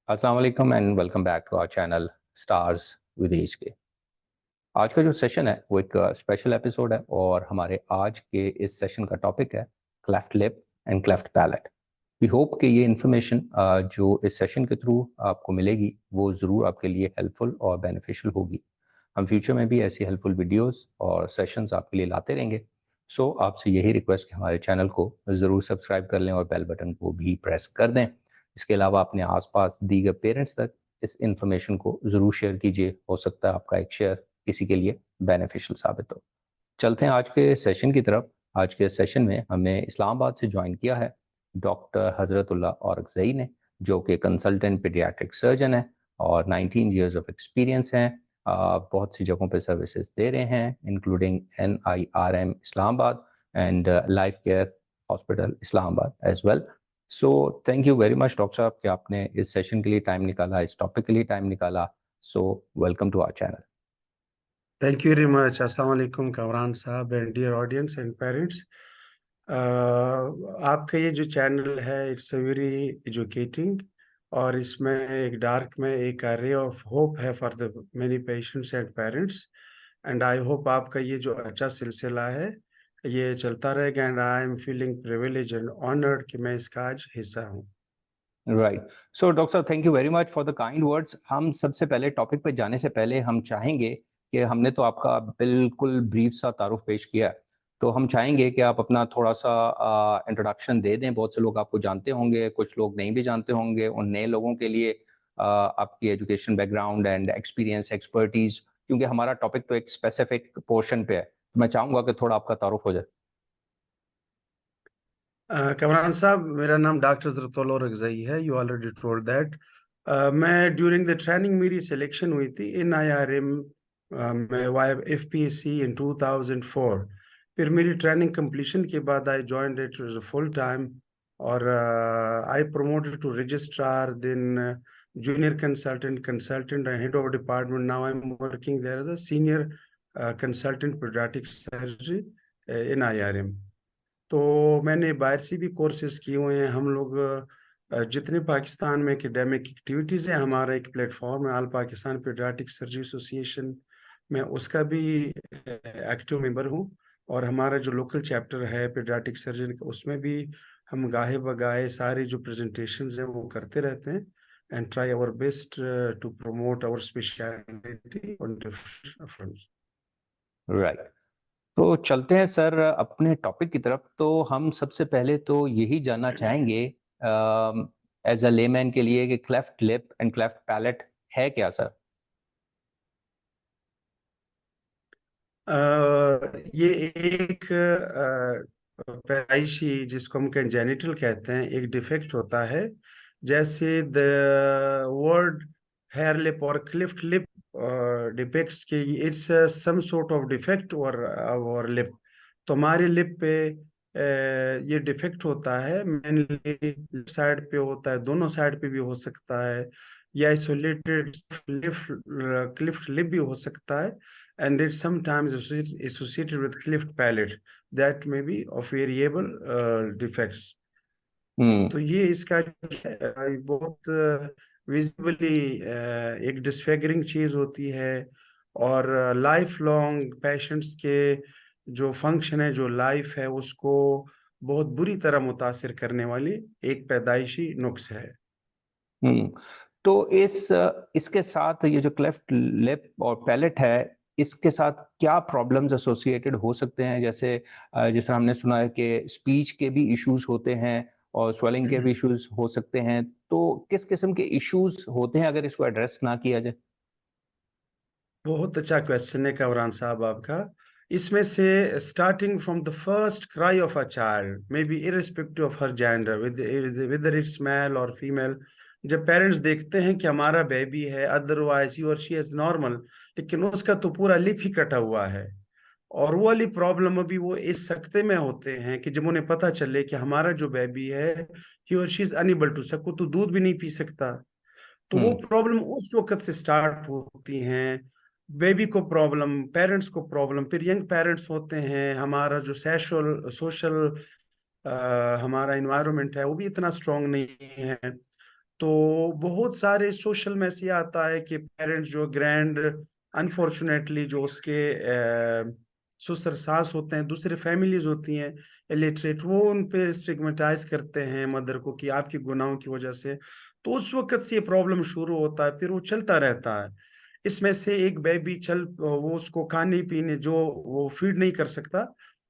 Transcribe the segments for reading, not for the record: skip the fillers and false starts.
अस्सलाम वालेकुम and welcome back to our channel stars with edge K. आज का जो सेशन है वो एक स्पेशल एपिसोड है और हमारे आज के इस सेशन का टॉपिक है cleft lip and cleft palate. We hope कि ये इन्फॉर्मेशन जो इस सेशन के थ्रू आपको मिलेगी वो ज़रूर आपके लिए हेल्पफुल और बेनिफिशियल होगी। हम फ्यूचर में भी ऐसी हेल्पफुल वीडियोस और सेशंस आपके लिए लाते रहेंगे। सो आपसे यही रिक्वेस्ट कि हमारे चैनल को ज़रूर सब्सक्राइब कर लें और बेल बटन को भी प्रेस कर दें। इसके अलावा अपने आसपास दीगर पेरेंट्स तक इस इंफॉर्मेशन को ज़रूर शेयर कीजिए। हो सकता है आपका एक शेयर किसी के लिए बेनिफिशियल साबित हो। चलते हैं आज के सेशन की तरफ। आज के सेशन में हमें इस्लामाबाद से ज्वाइन किया है डॉक्टर हजरतुल्लाह औरकज़ई ने, जो कि कंसल्टेंट पीडियाट्रिक सर्जन है और 19 इयर्स ऑफ एक्सपीरियंस हैं। बहुत सी जगहों पे सर्विसेज दे रहे हैं including NIRM Islamabad and life care hospital Islamabad as well. So thank you very much doctor साहब कि आपने इस सेशन के लिए टाइम निकाला, इस टॉपिक के लिए टाइम निकाला। So welcome to our channel. Thank you very much. Assalamu alaikum, Kamran साहब and dear audience and parents. आपका ये जो चैनल है इट्स अ वेरी एजुकेटिंग और इसमें एक डार्क में एक रे ऑफ होप है for the many patients and parents and I hope आपका ये जो अच्छा सिलसिला है ये चलता रहेगा and I am feeling privilege and honoured कि मैं इसका आज हिस्सा हूँ। राइट। सो डॉक्टर साहब thank you very much for the kind words. हम सबसे पहले टॉपिक पे जाने से पहले हम चाहेंगे कि हमने तो आपका बिल्कुल ब्रीफ सा तारुफ पेश किया है, तो हम चाहेंगे कि आप अपना थोड़ा सा इंट्रोडक्शन दे दें। बहुत से लोग आपको जानते होंगे, कुछ लोग नहीं भी जानते होंगे। उन नए लोगों के लिए आपकी education background and experience expertise, क्योंकि हमारा टॉपिक तो एक स्पेसिफिक पोर्शन पे है, तो मैं चाहूंगा कि थोड़ा आपका तारुफ हो जाए। कमरान साहब, मेरा नाम डॉक्टर ज़रतुल्लाह औरकज़ई है। You already told that. मैं ड्यूरिंग द ट्रेनिंग मेरी सिलेक्शन हुई थी इन IRM में वाई FPSC इन 2004। फिर मेरी ट्रेनिंग कंप्लीशन के बाद I joined it full time और I promoted to registrar, then junior consultant, consultant and head of department. Now I am working there as a senior consultant paediatric surgery in IRM। तो मैंने बाहर से भी courses किए हुए हैं। हम लोग जितने पाकिस्तान में एकेडमिक एक्टिविटीज़ है, हमारा एक प्लेटफॉर्म है all Pakistan paediatric surgery association, मैं उसका भी एक्टिव मेंबर हूँ। और हमारा जो लोकल चैप्टर है पीडियाट्रिक सर्जन का, उसमें भी हम गाहे बगाहे सारे जो प्रेजेंटेशंस हैं वो करते रहते हैं and try our best to promote our speciality on different fronts. Right. तो चलते हैं सर अपने टॉपिक की तरफ। तो हम सबसे पहले तो यही जानना चाहेंगे एज अ लेमैन के लिए कि cleft lip and cleft palette है क्या सर? ये एक पैदाइशी, जिसको हम कंजेनिटल कहते हैं, एक डिफेक्ट होता है। जैसे द वर्ड हेयर लिप और क्लिफ्ट लिप डिपेक्ट्स कि it's some sort of defect और लिप। तो हमारे लिप पे ये डिफेक्ट होता है, मेनली साइड पे होता है, दोनों साइड पे भी हो सकता है, या आइसोलेटेड क्लिफ्ट लिप भी हो सकता है। And it's sometimes associated with cleft palate that may be of variable defects. हम्म। तो ये इसका बहुत विजिबली एक डिसफिगरिंग चीज होती है और लाइफ लॉन्ग पेशेंट्स के जो फंक्शन है, जो लाइफ है, उसको बहुत बुरी तरह मुतासिर करने वाली एक पैदाइशी नुक्स है। हम्म। तो इसके साथ ये जो क्लेफ्ट लिप और पैलेट है, इसके साथ क्या प्रॉब्लम्स एसोसिएटेड हो सकते हैं? जैसे जिस तरह हमने सुना है कि स्पीच के भी इश्यूज होते हैं और स्वेलिंग के भी इश्यूज हो सकते हैं। तो किस किस्म के इश्यूज होते हैं अगर इसको एड्रेस ना किया जाए? बहुत अच्छा क्वेश्चन है कमरान साहब आपका। इसमें से starting from the first cry of a child, may be irrespective of her gender, whether it's male और फीमेल, जब पेरेंट्स देखते हैं कि हमारा बेबी है, अदरवाइज ही और शी इज नॉर्मल, लेकिन उसका तो पूरा लिप ही कटा हुआ है, और वो वाली प्रॉब्लम अभी वो इस सकते में होते हैं कि जब उन्हें पता चले कि हमारा जो बेबी है ही और शी इज अनएबल टू सक, तो दूध भी नहीं पी सकता। तो वो हम्म। प्रॉब्लम उस वक्त से स्टार्ट होती हैं। बेबी को प्रॉब्लम, पेरेंट्स को प्रॉब्लम, फिर यंग पेरेंट्स होते हैं, हमारा जो सोशल सोशल हमारा इन्वायरमेंट है वो भी इतना स्ट्रांग नहीं है, तो बहुत सारे सोशल में से आता है कि पेरेंट्स जो ग्रैंड अनफॉर्चुनेटली जो उसके ससुर सास होते हैं, दूसरे फैमिलीज होती हैं इलिटरेट, वो उन पे स्टिग्मेटाइज करते हैं मदर को कि आपके गुनाहों की वजह से। तो उस वक्त से ये प्रॉब्लम शुरू होता है, फिर वो चलता रहता है। इसमें से एक बेबी वो उसको खाने पीने जो वो फीड नहीं कर सकता,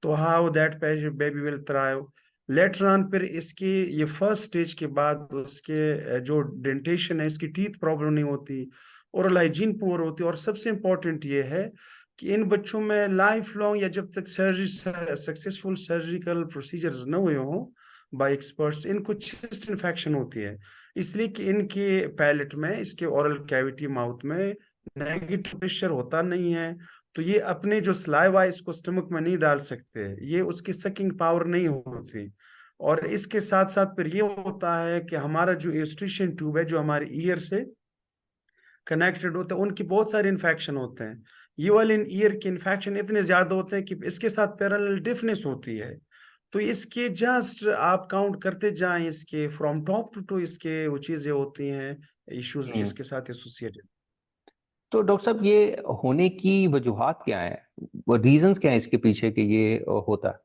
तो how that baby will thrive later on. फिर इसकी ये फर्स्ट स्टेज के बाद उसके जो डेंटेशन है, इसकी टीथ प्रॉब्लम नहीं होती, ओरल हाइजीन पुअर होती है। और सबसे इम्पोर्टेंट ये है कि इन बच्चों में लाइफ लॉन्ग या जब तक सक्सेसफुल सर्जिकल प्रोसीजर्स न हुए हों बाय एक्सपर्ट्स, इनको चेस्ट इन्फेक्शन होती है। इसलिए कि इनके पैलेट में, इसके ओरल कैविटी माउथ में नेगेटिव प्रेशर होता नहीं है, तो ये अपने जो सलाइवा इसको स्टमक में नहीं डाल सकते, ये उसकी सकिंग पावर नहीं होती। और इसके साथ साथ फिर ये होता है कि हमारा जो यूस्ट्रिशियन ट्यूब है, जो हमारे ईयर से कनेक्टेड होते हैं, उनकी बहुत सारे इन्फेक्शन होते हैं। ये वाले ईयर के इन्फेक्शन इतने ज्यादा होते हैं कि इसके साथ पैरेलल डिफनेस होती है। तो इसके जस्ट आप काउंट करते जाएं, इसके फ्रॉम टॉप टू इसके वो चीजें होती हैं, इश्यूज हम्म। इसके साथ एसोसिएटेड। तो डॉक्टर साहब, ये होने की वजूहात क्या है, वो रीजंस क्या है इसके पीछे कि ये होता है?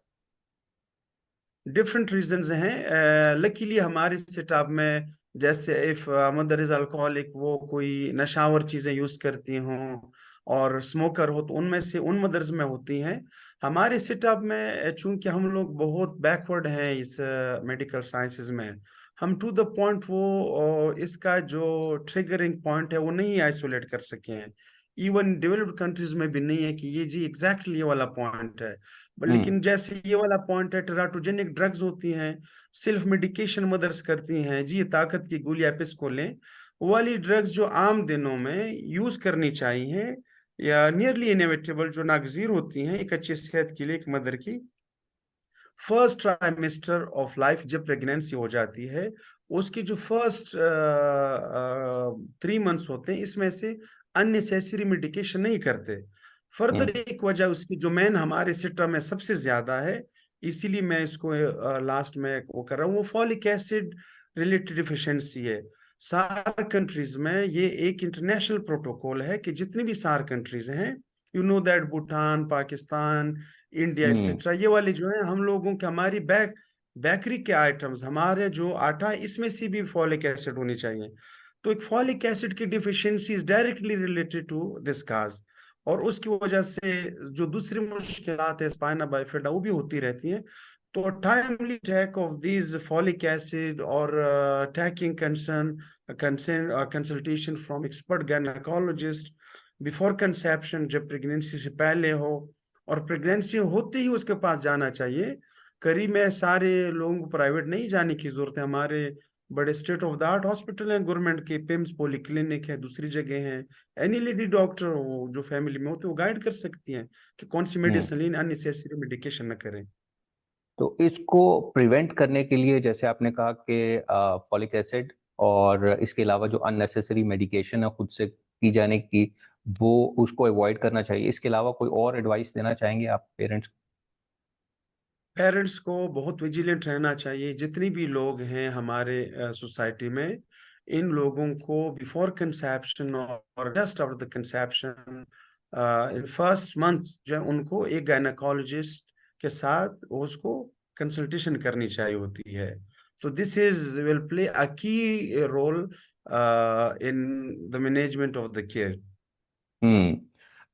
डिफरेंट रीजंस हैं। लकीली हमारे सेटअप में, जैसे इफ मदर इज अल्कोहलिक, वो कोई नशावर चीजें यूज करती हों और स्मोकर हो, तो उनमें से उन मदर्स में होती हैं। हमारे सेटअप में चूंकि हम लोग बहुत बैकवर्ड हैं इस मेडिकल साइंसेज में, हम टू द पॉइंट वो इसका जो ट्रिगरिंग पॉइंट है वो नहीं आइसोलेट कर सके हैं। इवन डेवलप्ड कंट्रीज में भी नहीं है कि ये जी एग्जैक्टली ये वाला पॉइंट है। हम्म। लेकिन जैसे ये वाला पॉइंट है, टेराटोजेनिक ड्रग्स होती हैं, सेल्फ मेडिकेशन मदर्स करती हैं, जी ये ताकत की गोली आप इसको लें, वो वाली ड्रग्स जो आम दिनों में यूज करनी चाहिए या नियरली इनएविटेबल, जो नागजीर होती हैं एक अच्छी सेहत के लिए एक मदर की, फर्स्ट ट्राइमेस्टर ऑफ लाइफ जब प्रेगनेंसी हो जाती है, उसकी जो फर्स्ट 3 मंथ्स होते हैं, इसमें से अननेसेसरी मेडिकेशन नहीं करते। फर्दर हम्म। एक वजह उसकी जो मेन हमारे सिस्टम में सबसे ज्यादा है, इसीलिए मैं इसको लास्ट में वो कर रहा हूँ, वो फॉलिक एसिड रिलेटेड डिफिशिएंसी है। सार कंट्रीज में ये एक इंटरनेशनल प्रोटोकॉल है कि जितनी भी सार कंट्रीज हैं, you know that Bhutan, Pakistan, India hmm. Etcetera, ये वाले जो है हम लोगों के, हमारी बेकरी के आइटम्स, हमारे जो आटा है, इसमें से भी फॉलिक एसिड होनी चाहिए। तो एक फॉलिक एसिड की deficiency is directly related to this cause, और उसकी वजह से जो दूसरी मुश्किलात है स्पाइना बाइफिडा वो भी होती रहती हैं। तो timely take of these folic acid और taking consultation from expert gynaecologist before conception, जब प्रेगनेंसी से पहले हो, और प्रेगनेंसी होते ही उसके पास जाना चाहिए। करीब में सारे लोगों को प्राइवेट नहीं जाने की जरूरत है, हमारे बड़े state of the art hospital हैं, गवर्नमेंट के पिम्स पॉली क्लिनिक है, दूसरी जगह हैं। एनी लेडी डॉक्टर हो जो फैमिली में होते वो गाइड कर सकती हैं कि कौन सी हम्म। मेडिसिन लेनी, अननेसेसरी मेडिकेशन न करें। तो इसको प्रिवेंट करने के लिए, जैसे आपने कहा कि फॉलिक एसिड और इसके अलावा जो अननेसेसरी मेडिकेशन है खुद से की जाने की, वो उसको अवॉइड करना चाहिए। इसके अलावा कोई और एडवाइस देना चाहेंगे आप पेरेंट्स? पेरेंट्स को बहुत विजिलेंट रहना चाहिए। जितनी भी लोग हैं हमारे सोसाइटी में, इन लोगों को बिफोर कंसेप्शन और just after the conception, in first month जो है, उनको एक गायनेकोलॉजिस्ट के साथ उसको कंसल्टेशन करनी चाहिए होती है। तो this is will play a key role in the management of the care. Hmm.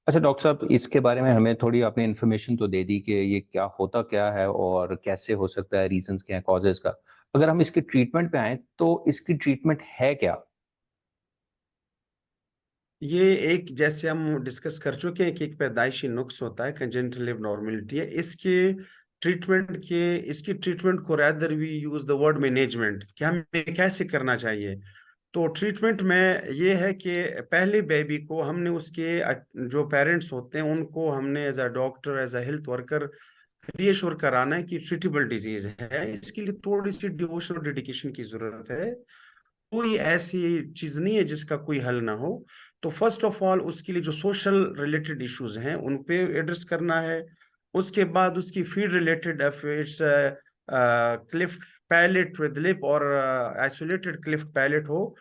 अच्छा डॉक्टर साहब, इसके बारे में हमें थोड़ी आपने इन्फॉर्मेशन तो दे दी कि ये क्या होता क्या है और कैसे हो सकता है, रीजंस क्या है कॉजेज का। अगर हम इसकी ट्रीटमेंट पे आए तो इसकी ट्रीटमेंट है क्या? ये एक, जैसे हम डिस्कस कर चुके हैं कि एक पैदाइशी नुक्स होता है, कंजेनिटल एबनॉर्मेलिटी है, इसकी ट्रीटमेंट को rather we use the word management, कि हमें कैसे करना चाहिए। तो ट्रीटमेंट में ये है कि पहले बेबी को हमने उसके जो पेरेंट्स होते हैं उनको हमने as a doctor, as a health worker reassure कराना है कि ट्रीटेबल डिजीज है। इसके लिए थोड़ी सी डिवोशन और डेडिकेशन की जरूरत है। कोई ऐसी चीज नहीं है जिसका कोई हल ना हो। तो फर्स्ट ऑफ ऑल उसके लिए जो सोशल रिलेटेड इश्यूज हैं उन पे एड्रेस करना है। उसके बाद उसकी feed related affairs, cleft palate with lip और आइसोलेटेड क्लिफ्ट पैलेट हो,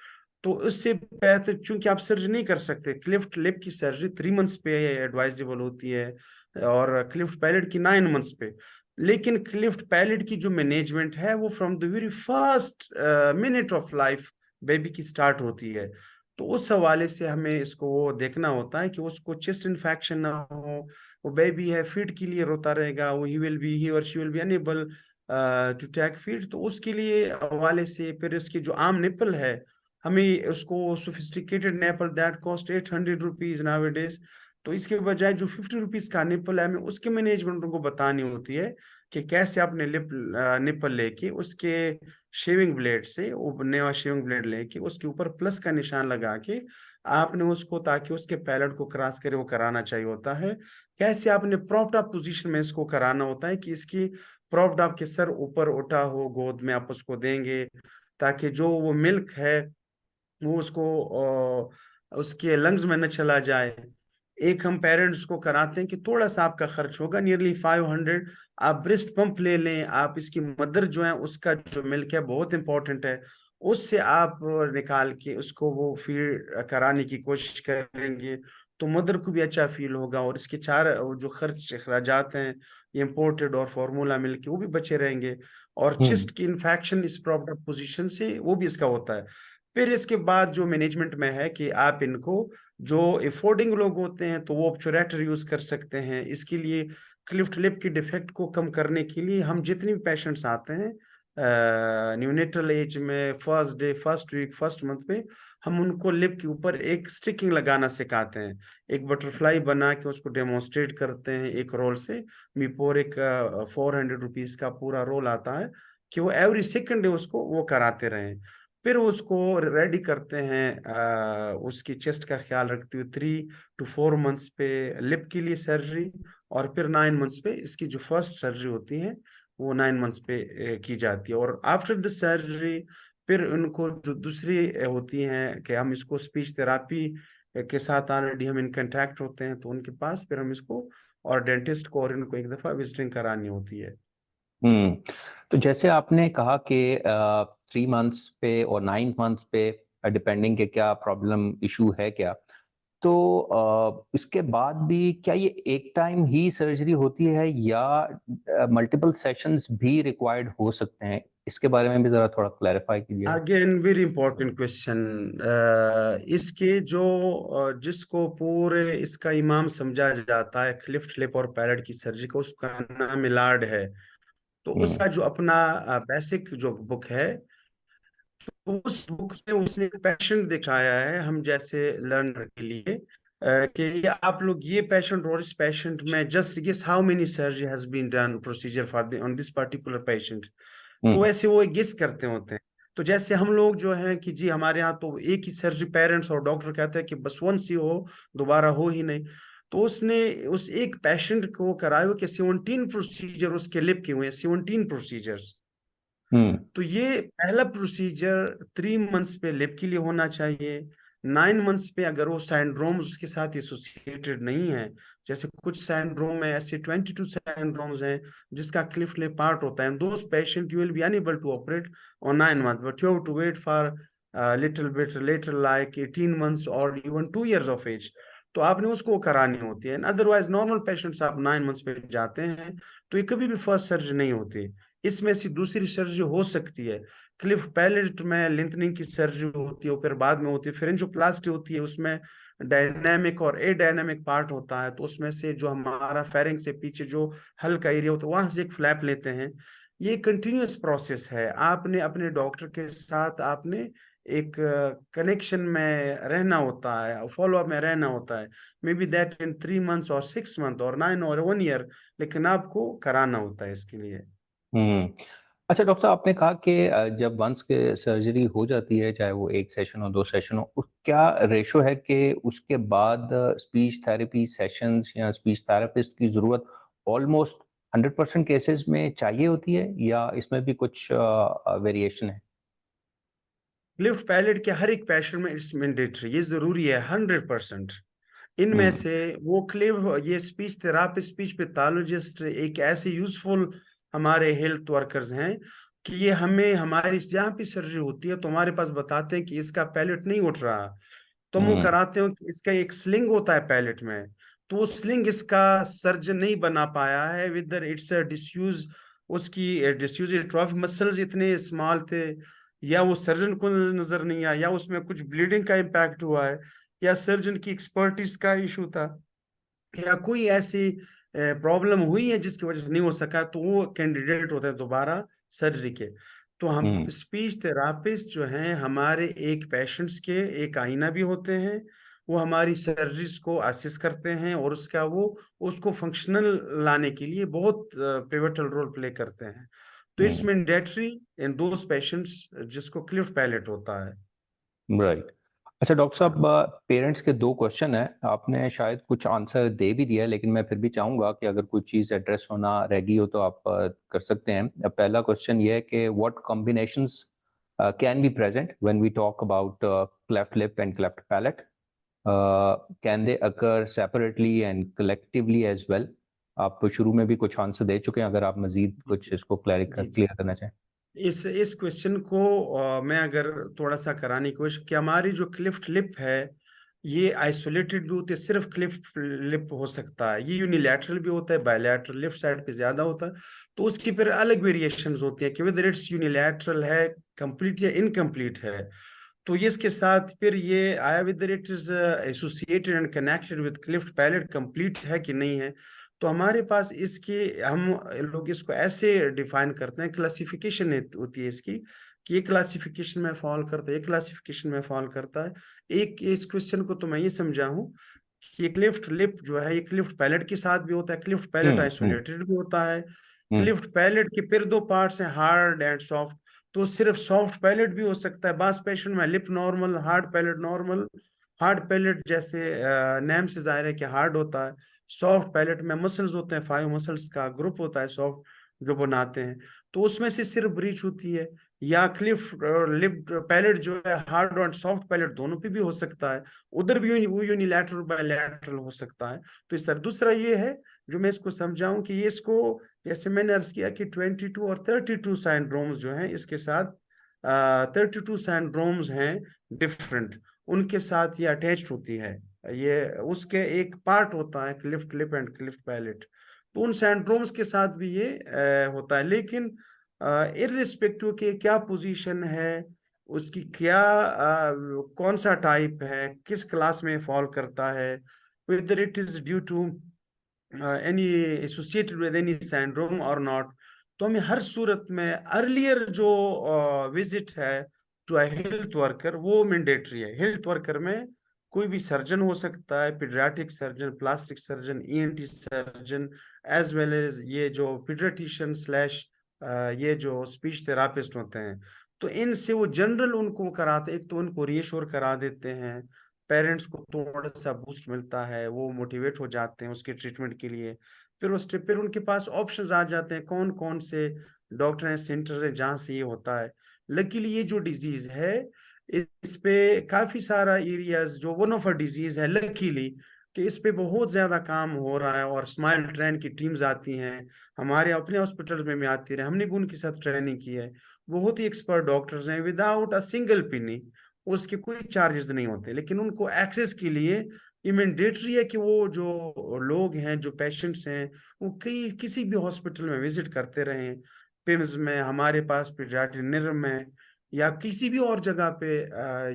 तो उससे बेहतर, चूंकि आप सर्जरी नहीं कर सकते, क्लिफ्ट लिप की सर्जरी 3 मंथ्स पे एडवाइजेबल होती है और क्लिफ्ट पैलेट की 9 मंथ्स पे। लेकिन क्लिफ्ट पैलेट की जो मैनेजमेंट है वो from the very first minute of life baby की स्टार्ट होती है। तो उस हवाले से हमें इसको वो देखना होता है कि उसको चेस्ट इन्फेक्शन ना हो, वो बेबी है फीड के लिए रोता रहेगा, वो ही और she will be unable to take feed. तो उसके लिए हवाले से फिर इसकी जो आम निपल है, हमें उसको sophisticated nipple that cost 800 rupees nowadays. तो इसके बजाय जो 50 रुपीज का निपल है, हमें उसके मैनेजमेंट उनको बतानी होती है कि कैसे आपने निपल लेके उसके शेविंग ब्लेड से, वो नया शेविंग ब्लेड लेके उसके ऊपर प्लस का निशान लगा के आपने उसको, ताकि उसके पैलेट को क्रॉस करे, वो कराना चाहिए होता है। कैसे आपने प्रॉप्ड अप पोजीशन में इसको कराना होता है कि इसकी प्रॉप्ड अप के सर ऊपर उठा हो, गोद में आप उसको देंगे, ताकि जो वो मिल्क है वो उसको उसके लंग्स में न चला जाए। एक हम पेरेंट्स को कराते हैं कि थोड़ा सा आपका खर्च होगा, नियरली 500, आप ब्रेस्ट पंप ले लें, आप इसकी मदर जो है उसका जो मिल्क है बहुत इंपॉर्टेंट है, उससे आप निकाल के उसको वो फीड कराने की कोशिश करेंगे, तो मदर को भी अच्छा फील होगा और इसके चार जो खर्च अखराजात हैं इम्पोर्टेड और फार्मूला मिल्क के, वो भी बचे रहेंगे। और हम्म चेस्ट की इन्फेक्शन इस प्रॉपर पोजीशन से वो भी इसका होता है। फिर इसके बाद जो मैनेजमेंट में है कि आप इनको, जो एफोर्डिंग लोग होते हैं तो वो ऑब्चुरेटर यूज कर सकते हैं। इसके लिए क्लिफ्ट लिप की डिफेक्ट को कम करने के लिए हम जितने भी पेशेंट्स आते हैं न्यूनेटल एज में, first day, first week, first month में, हम उनको लिप के ऊपर एक स्टिकिंग लगाना सिखाते हैं। एक बटरफ्लाई बना के उसको डेमोन्स्ट्रेट करते हैं एक रोल से। मीपोर एक 400 रुपीज का पूरा रोल आता है कि वो एवरी सेकंड डे उसको वो कराते रहें। फिर उसको रेडी करते हैं उसकी चेस्ट का ख्याल रखते हुए 3 to 4 मंथ्स पे लिप के लिए सर्जरी, और फिर 9 मंथ्स पे इसकी जो फर्स्ट सर्जरी होती है वो 9 मंथ्स पे की जाती है। और आफ्टर द सर्जरी फिर उनको जो दूसरी होती हैं कि हम इसको स्पीच थेरापी के साथ ऑलरेडी हम इन कंटेक्ट होते हैं, तो उनके पास फिर हम इसको और डेंटिस्ट को और इनको एक दफ़ा विजिटिंग करानी होती है। हम्म। तो जैसे आपने कहा कि 3 मंथ्स पे और 9 मंथ्स पे डिपेंडिंग के क्या प्रॉब्लम इशू है क्या, तो इसके बाद भी क्या ये एक टाइम ही सर्जरी होती है या मल्टीपल सेशंस भी रिक्वायर्ड हो सकते हैं? इसके बारे में भी जरा थोड़ा क्लैरिफाई कीजिएगा। Again very important question. इसके जो जिसको पूरे इसका इमाम समझा जाता है क्लिफ्ट लिप और पैलेट की सर्जरी को, उसका नाम मिलार्ड है। तो हम्म उसका जो अपना बेसिक जो बुक है, तो उस बुक में उसने एक पेशेंट दिखाया है हम जैसे लर्नर के लिए, कि ये आप लोग, ये पेशेंट और इस पेशेंट में just guess how many surgery has been done procedure for on this particular patient. तो हम्म ऐसे वो गेस करते होते हैं। तो जैसे हम लोग जो है कि जी हमारे यहाँ तो एक ही सर्जरी, पेरेंट्स और डॉक्टर कहते हैं कि बस वंस ही हो, दोबारा हो ही नहीं। तो उसने उस एक पेशेंट को कराया हुआ कि 17 प्रोसीजर उसके लिप के हुए, 17 प्रोसीजर्स। हम्म तो ये पहला प्रोसीजर 3 मंथ्स पे लिप के लिए होना चाहिए। 9 मंथ्स पे अगर वो सैंड्रोम्स उसके साथ एसोसिएटेड नहीं है, जैसे कुछ सैंड्रोम है, ऐसे 22 सैंड्रोम्स हैं जिसका क्लिफ्ट लिप पार्ट होता है, those patient you will be unable to operate on 9 month, but you have to wait for little bit later like 18 months और इवन 2 years ऑफ एज। तो आपने उसको करानी होती है। अदरवाइज नॉर्मल पेशेंट्स आप 9 मंथ्स पे जाते हैं तो ये कभी भी फर्स्ट सर्जरी नहीं होती। इसमें से दूसरी सर्जरी हो सकती है, क्लिफ पैलेट में लिंथनिंग की सर्जरी होती है, और फिर बाद में होती है फेरेंजियोप्लास्टी होती है, उसमें डायनामिक और ए डायनामिक पार्ट होता है। तो उसमें से जो हमारा फेरिंग से पीछे जो हल्का एरिया होता है वहां से एक फ्लैप लेते हैं। ये कंटिन्यूअस प्रोसेस है, आपने अपने डॉक्टर के साथ आपने एक कनेक्शन में रहना होता है, फॉलो अप में रहना होता है। May be that in 3 months और 6 मंथ और 9 और 1 year, लेकिन आपको कराना होता है इसके लिए। हम्म। अच्छा डॉक्टर साहब, आपने कहा कि जब वंस के सर्जरी हो जाती है, चाहे वो एक सेशन हो, 2 सेशन हो, क्या रेशो है कि उसके बाद स्पीच थेरेपी सेशंस या स्पीच थेरेपिस्ट की जरूरत ऑलमोस्ट 100% केसेस में चाहिए होती है या इसमें भी कुछ वेरिएशन है? लिफ्ट पैलेट के हर एक पेशेंट में इट्स मैंडेटरी, ये जरूरी है 100%। इनमें हम्म से वो ये स्पीच थेरापिस्ट, स्पीच पैथोलॉजिस्ट एक ऐसे यूजफुल हमारे हेल्थ वर्कर्स हैं कि ये हमें हमारी जहाँ पे सर्जरी होती है तो हमारे पास बताते हैं कि इसका पैलेट नहीं उठ रहा, तो हम वो कराते हो कि इसका एक स्लिंग होता है पैलेट में, तो वो स्लिंग इसका सर्जन नहीं बना पाया है, विदर इट्स डिसयूज, उसकी डिसयूज ट्रॉफी मसल्स इतने स्मॉल थे, या वो सर्जन को नजर नहीं आया, या उसमें कुछ ब्लीडिंग का इम्पैक्ट हुआ है, या सर्जन की एक्सपर्टीज का इशू था, या कोई ऐसी प्रॉब्लम हुई है जिसकी वजह से नहीं हो सका, तो वो कैंडिडेट होते हैं दोबारा सर्जरी के। तो हम स्पीच थेरापिस्ट जो हैं हमारे एक पेशेंट्स के एक आईना भी होते हैं, वो हमारी सर्जरीज को असिस्ट करते हैं और उसका वो उसको फंक्शनल लाने के लिए बहुत पिवटल रोल प्ले करते हैं। तो it's mandatory in those patients जिसको क्लिफ्ट पैलेट होता है। राइट। अच्छा डॉक्टर साहब, पेरेंट्स के दो क्वेश्चन है, आपने शायद कुछ आंसर दे भी दिया है, लेकिन मैं फिर भी चाहूंगा कि अगर कोई चीज एड्रेस होना रह गई हो तो आप कर सकते हैं। पहला क्वेश्चन ये है कि what combinations can be present when we talk about cleft lip and cleft palate, can they occur separately and collectively as well? आप शुरू में भी कुछ आंसर दे चुके हैं, अगर आप मजीद कुछ इसको जी जी, क्लियर करना चाहें। इस क्वेश्चन को मैं अगर थोड़ा सा कराने की कोशिश कि हमारी जो क्लिफ्ट लिप है ये आइसोलेटेड भी होती है, सिर्फ क्लिफ्ट लिप हो सकता है, ये यूनिलैटरल भी होता है, बायलैटरल लेफ्ट साइड पे ज्यादा होता है, तो उसकी फिर अलग वेरिएशंस होती है कि वेदर इट्स यूनिलैटरल है, कंप्लीट या इनकम्प्लीट है। तो ये इसके साथ फिर ये आया whether it is associated and connected with cleft palate, complete है कि नहीं है। तो हमारे पास इसकी हम लोग इसको ऐसे डिफाइन करते हैं, क्लासिफिकेशन होती है इसकी कि ये क्लासिफिकेशन में फॉल करता है, ये क्लासिफिकेशन में फॉल करता है। एक इस क्वेश्चन को तो मैं ये समझा हूँ कि ये क्लिफ्ट लिप जो है ये क्लिफ्ट पैलेट के साथ भी होता है, क्लिफ्ट पैलेट हम्म आइसोलेटेड भी होता है। हम्म क्लिफ्ट पैलेट के फिर दो पार्ट्स हैं, हार्ड एंड सॉफ्ट। तो सिर्फ सॉफ्ट पैलेट भी हो सकता है बास पेशेंट में, lip normal, hard palate normal. Hard palate जैसे नेम से जाहिर है कि हार्ड होता है। सॉफ्ट पैलेट में मसल्स होते हैं, 5 मसल्स का ग्रुप होता है सॉफ्ट जो बनाते हैं, तो उसमें से सिर्फ ब्रीच होती है। या क्लिफ लिप पैलेट जो है हार्ड और सॉफ्ट पैलेट दोनों पे भी हो सकता है, उधर भी वो यूनिलैटरल बायलैटरल हो सकता है। तो इस तरह दूसरा ये है जो मैं इसको समझाऊं कि ये इसको जैसे मैंने अर्ज किया कि 22 और 32 सैंड्रोम्स जो हैं इसके साथ 32 सैंड्रोम्स हैं डिफरेंट, उनके साथ ये अटैच्ड होती है, ये उसके एक पार्ट होता है cleft lip and cleft palate. तो उन सैंड्रोम्स के साथ भी ये होता है, लेकिन इररिस्पेक्टिव के क्या पोजीशन है उसकी, क्या कौन सा टाइप है, किस क्लास में फॉल करता है, whether it is due to any associated with any syndrome or not, तो हमें हर सूरत में अर्लियर जो विजिट है टू हेल्थ वर्कर वो मैंडेटरी है। हेल्थ वर्कर में कोई भी सर्जन हो सकता है, paediatric surgeon, plastic surgeon, ENT surgeon, as well as ये जो पीडियाट्रिशियन स्लैश ये जो स्पीच थेरापिस्ट होते हैं, तो इनसे वो जनरल उनको कराते, एक तो उनको रीअश्योर करा देते हैं, पेरेंट्स को थोड़ा सा बूस्ट मिलता है, वो मोटिवेट हो जाते हैं उसके ट्रीटमेंट के लिए। फिर उस फिर उनके पास ऑप्शंस आ जाते हैं कौन कौन से डॉक्टर हैं, सेंटर है जहाँ से ये होता है। लकीली ये जो डिजीज है इस पे काफी सारा एरियाज जो वन ऑफ अ डिजीज है, लकीली कि इस पे बहुत ज्यादा काम हो रहा है, और स्माइल ट्रेन की टीम्स आती हैं हमारे अपने हॉस्पिटल में भी आती रहे, हमने भी उनके साथ ट्रेनिंग की है। बहुत ही एक्सपर्ट डॉक्टर्स हैं, विदाउट अ सिंगल पिनी, उसके कोई चार्जेस नहीं होते, लेकिन उनको एक्सेस के लिए ये मैंडेटरी है कि वो जो लोग हैं जो पेशेंट्स हैं वो कई किसी भी हॉस्पिटल में विजिट करते रहें, पिम्स में हमारे पास, पीडियाट्रिक निरम में, या किसी भी और जगह पे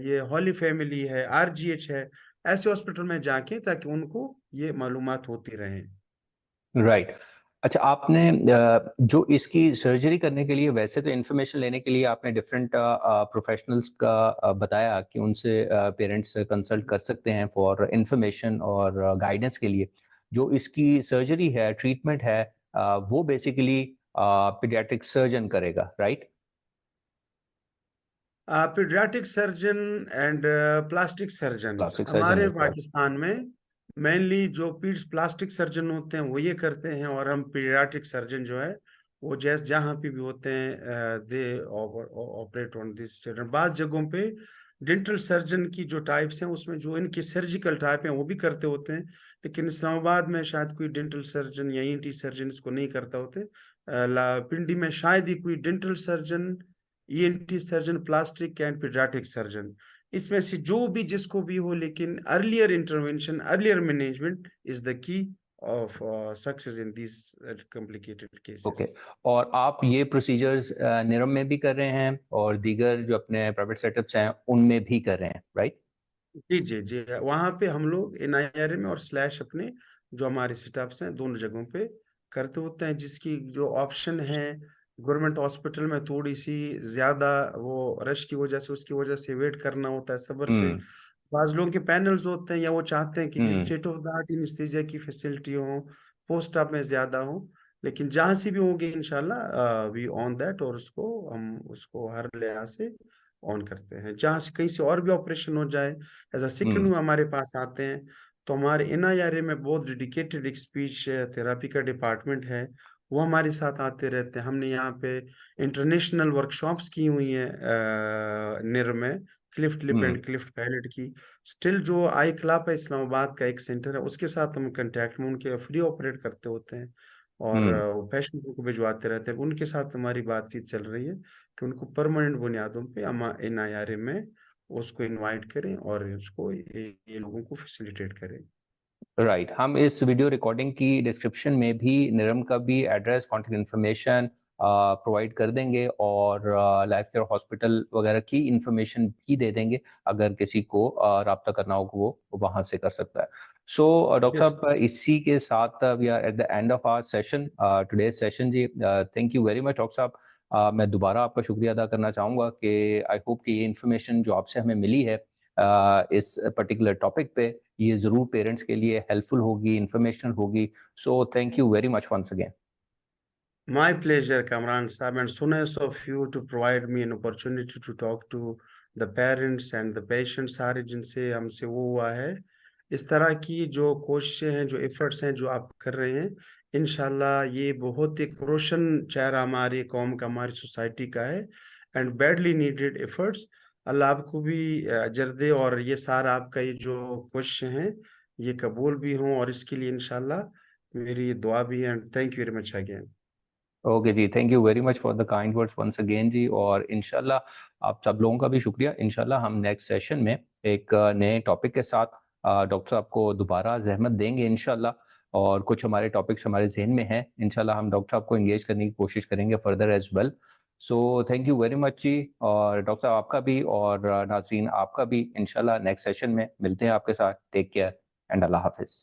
ये हॉली फैमिली है, आरजीएच है, ऐसे हॉस्पिटल में जाके ताकि उनको ये मालूमात होती रहें। राइट। अच्छा, आपने जो इसकी सर्जरी करने के लिए, वैसे तो इन्फॉर्मेशन लेने के लिए आपने डिफरेंट प्रोफेशनल्स का बताया कि उनसे पेरेंट्स कंसल्ट कर सकते हैं फॉर इन्फॉर्मेशन और गाइडेंस के लिए। जो इसकी सर्जरी है, ट्रीटमेंट है, वो बेसिकली पीडियाट्रिक सर्जन करेगा, right? Paediatric surgeon and plastic surgeon plastic surgeon हमारे होता है। पाकिस्तान में मेनली जो पीड्स प्लास्टिक सर्जन होते हैं वो ये करते हैं, और हम पीडियाट्रिक सर्जन जो है वो जैसे जहाँ पे भी होते हैं they operate on this children. बाज़ जगहों पे डेंटल सर्जन की जो टाइप्स हैं उसमें जो इनके सर्जिकल टाइप हैं वो भी करते होते हैं, लेकिन इस्लामाबाद में शायद कोई डेंटल सर्जन या ईएनटी सर्जन इसको नहीं करता होते, पिंडी में शायद ही कोई dental surgeon, ENT surgeon, plastic and paediatric surgeon, इसमें से जो भी जिसको भी हो, लेकिन earlier intervention, earlier management is the key of success in this complicated okay, cases. और आप ये प्रोसीजर्स निरम में भी कर रहे हैं और दीगर जो अपने प्राइवेट सेटअप्स हैं उनमें भी कर रहे हैं, राइट? जी जी जी, वहां पे हम लोग एनआईआरए में और स्लैश अपने जो हमारे सेटअप्स हैं दोनों जगहों पे करते होते हैं, जिसकी जो ऑप्शन है गवर्नमेंट हॉस्पिटल में थोड़ी सी ज्यादा वो रश की वजह से, उसकी वजह से वेट करना होता है सब्र से। हम्म बाज लोगों के पैनल्स होते हैं या वो चाहते हैं कि hmm state of the art anaesthesia की फैसिलिटी हो, पोस्ट ऑप में ज्यादा हो, लेकिन जहां से भी होंगे इंशाल्लाह वी ऑन दैट, और उसको हम उसको हर लिहाज से ऑन करते हैं। जहां से कहीं से और भी ऑपरेशन हो जाए एज अ सेकंड हम्म हमारे पास आते हैं, तो हमारे एनआईआरए में बहुत डेडिकेटेड एक स्पीच थेरापी का डिपार्टमेंट है, वो हमारे साथ आते रहते हैं। हमने यहाँ पे इंटरनेशनल वर्कशॉप्स की हुई हैं निर में, cleft lip hmm and cleft palate की। स्टिल जो आई क्लाप है इस्लामाबाद का एक सेंटर है, उसके साथ हम कंटेक्ट में उनके फ्री ऑपरेट करते होते हैं, और हम्म वो पेशेंट को भिजवाते रहते हैं। उनके साथ हमारी बातचीत चल रही है कि उनको परमानेंट बुनियादों पे हम एनआईआरए में उसको इनवाइट करें और उसको ये लोगों को फैसिलिटेट करें। राइट, हम इस वीडियो रिकॉर्डिंग की डिस्क्रिप्शन में भी निरम का भी एड्रेस, कॉन्टेक्ट इन्फॉर्मेशन प्रोवाइड कर देंगे और लाइफ केयर हॉस्पिटल वगैरह की इंफॉर्मेशन भी दे देंगे। अगर किसी को राब्ता करना हो वो वहाँ से कर सकता है। सो डॉक्टर यस, साहब, इसी के साथ we are at the end of our session, today's session ji. Thank you very much doctor साहब। मैं दोबारा आपका शुक्रिया अदा करना चाहूँगा कि आई होप कि ये इन्फॉर्मेशन जो आपसे हमें मिली है इस पर्टिकुलर टॉपिक पे, ये ज़रूर पेरेंट्स के लिए हेल्पफुल होगी, इंफॉर्मेशनल होगी। So thank you very much once again. my pleasure, Kamran Saab, and so nice of you to provide me an opportunity to talk to the parents and the patients सारे जिनसे हमसे वो हुआ है। इस तरह की जो कोशिशें हैं, जो एफर्ट्स हैं जो आप कर रहे हैं, इंशाल्लाह ये बहुत एक रोशन चेहरा हमारी कौम का, हमारी सोसाइटी का है, एंड बैडली नीडेड एफर्ट्स। अल्लाह आपको भी अजर दे, और ये सारा आपका ये जो कोशिशें हैं ये कबूल भी हों, और इसके लिए इंशाल्लाह मेरी ये दुआ भी है। And thank you very much again. Okay जी, thank you very much for the kind words once again जी। और इंशाल्लाह आप सब लोगों का भी शुक्रिया। इंशाल्लाह हम नेक्स्ट सेशन में एक नए टॉपिक के साथ डॉक्टर साहब को दोबारा ज़हमत देंगे इंशाल्लाह, और कुछ हमारे टॉपिक्स हमारे जहन में हैं। इंशाल्लाह हम डॉक्टर साहब को एंगेज करने की कोशिश करेंगे further as well. So thank you very much जी। और डॉक्टर साहब आपका भी, और नाज़रीन आपका भी। इंशाल्लाह नेक्स्ट सेशन में मिलते हैं आपके साथ। टेक केयर एंड अल्लाह हाफिज़।